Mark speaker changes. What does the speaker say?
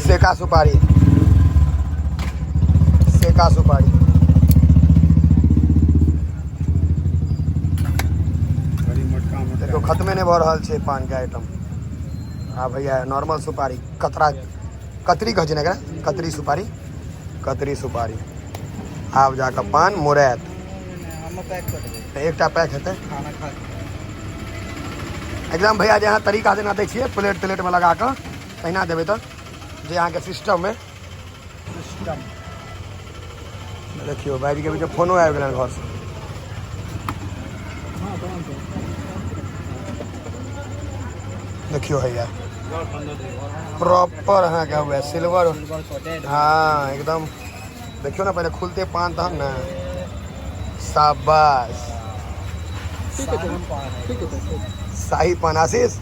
Speaker 1: सेका सुपारी, सेका सुपारी। देखो खत्मे नहीं भ रहल छै पान के आइटम। हाँ भैया नॉर्मल सुपारी, कतरा कतरी कह छै, कतरी सुपारी, कतरी सुपारी। आब जाकर पान मुरैत एकटा पैक हेतै एकदम। भैया जे अहाँ तरीका जेना दै छियै प्लेट तलेट में लगा कऽ तहिना देबै तऽ जे अहाँके सिस्टम में सिस्टम। देखियो भाईजी के बीच में फोनो आबि गेलनि घर से। देखियो भैया प्रॉपर अहाँके हुए सिल्वर। हाँ एकदम देखियो ना, पहले खुलते पान तहन ना। शाबाश, शाही पान आशीष।